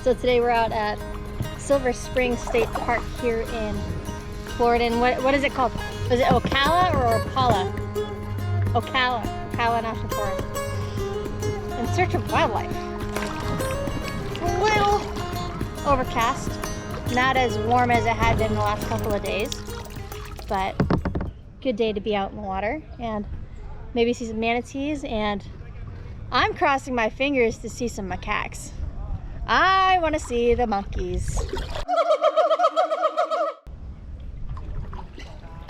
So today we're out at Silver Spring State Park here in Florida. And what is it called? Is it Ocala or Ocala? Ocala National Forest. In search of wildlife. A little overcast. Not as warm as it had been the last couple of days. But good day to be out in the water and maybe see some manatees. And I'm crossing my fingers to see some macaques. I want to see the monkeys.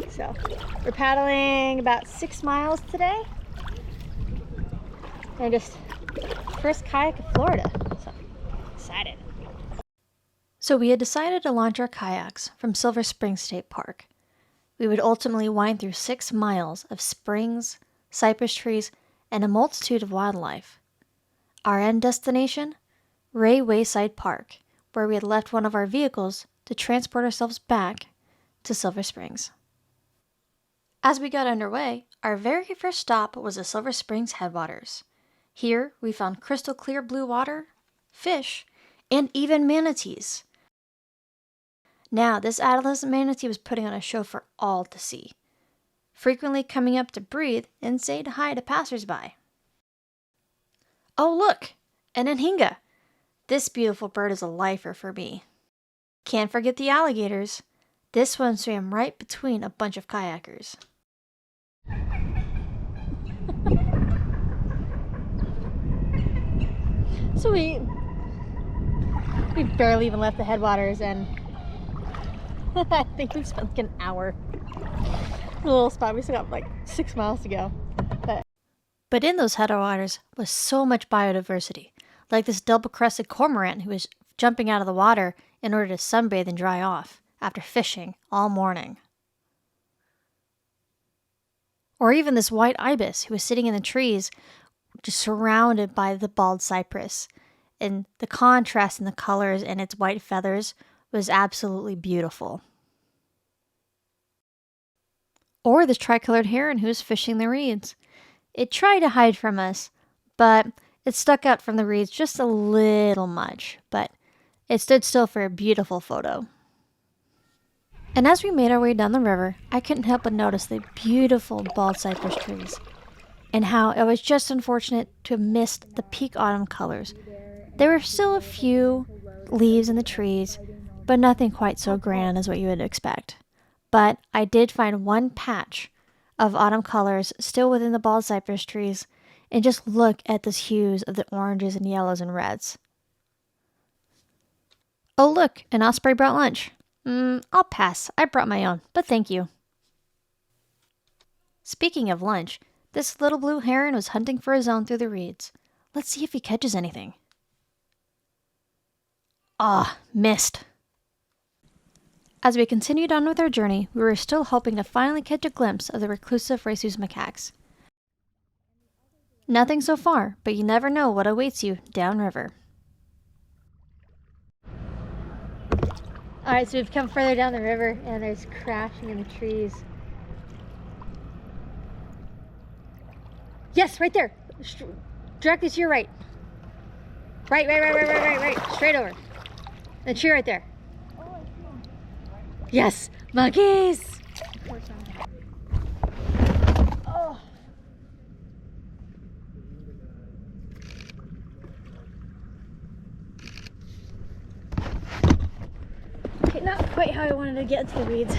So we're paddling about 6 miles today. And just first kayak in Florida. So excited. So we had decided to launch our kayaks from Silver Spring State Park. We would ultimately wind through 6 miles of springs, cypress trees, and a multitude of wildlife. Our end destination? Ray Wayside Park, where we had left one of our vehicles to transport ourselves back to Silver Springs. As we got underway, our very first stop was the Silver Springs headwaters. Here, we found crystal clear blue water, fish, and even manatees. Now, this adolescent manatee was putting on a show for all to see, frequently coming up to breathe and say hi to passersby. Oh look, an anhinga! This beautiful bird is a lifer for me. Can't forget the alligators. This one swam right between a bunch of kayakers. So we barely even left the headwaters, and I think we've spent like an hour in a little spot. We still got like 6 miles to go. But in those headwaters was so much biodiversity, like this double-crested cormorant who was jumping out of the water in order to sunbathe and dry off after fishing all morning. Or even this white ibis who was sitting in the trees just surrounded by the bald cypress. And the contrast in the colors and its white feathers was absolutely beautiful. Or this tricolored heron who was fishing the reeds. It tried to hide from us, but it stuck out from the reeds just a little much, but it stood still for a beautiful photo. And as we made our way down the river, I couldn't help but notice the beautiful bald cypress trees, and how it was just unfortunate to have missed the peak autumn colors. There were still a few leaves in the trees, but nothing quite so grand as what you would expect. But I did find one patch of autumn colors still within the bald cypress trees, and just look at those hues of the oranges and yellows and reds. Oh look, an osprey brought lunch. I'll pass. I brought my own, but thank you. Speaking of lunch, this little blue heron was hunting for his own through the reeds. Let's see if he catches anything. Ah, missed. As we continued on with our journey, we were still hoping to finally catch a glimpse of the reclusive Rhesus macaques. Nothing so far, but you never know what awaits you downriver. Alright, so we've come further down the river and there's crashing in the trees. Yes, right there! Directly to your right. Right. Straight over. The tree right there. Yes! Monkeys! Oh. Okay, not quite how I wanted to get into the weeds.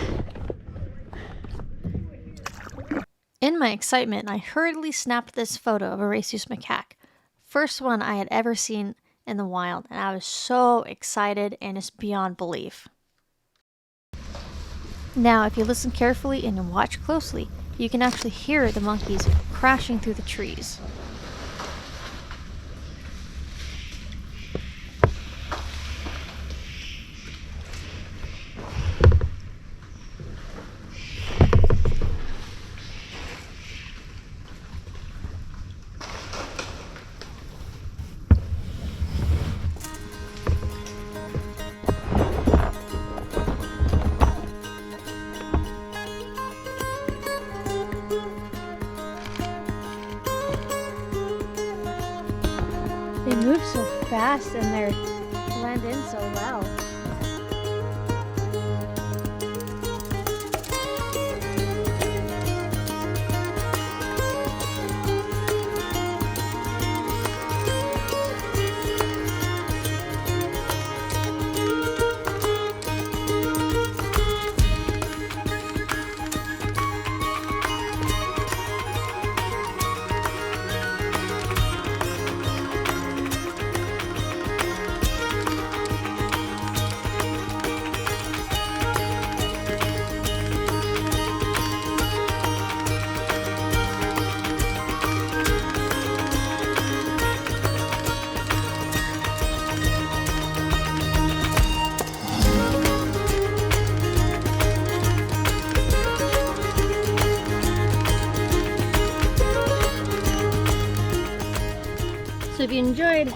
In my excitement, I hurriedly snapped this photo of a Rhesus macaque. First one I had ever seen in the wild, and I was so excited and it's beyond belief. Now, if you listen carefully and watch closely, you can actually hear the monkeys crashing through the trees. blend in so well. So if you enjoyed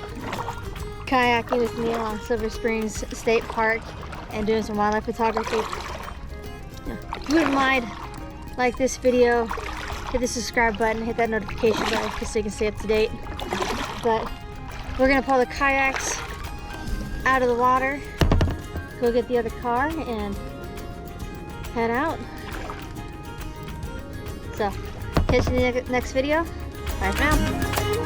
kayaking with me along Silver Springs State Park and doing some wildlife photography, if you wouldn't mind, like this video, hit the subscribe button, hit that notification bell so you can stay up to date. But we're gonna pull the kayaks out of the water, go get the other car, and head out. So, catch you in the next video. Bye for now.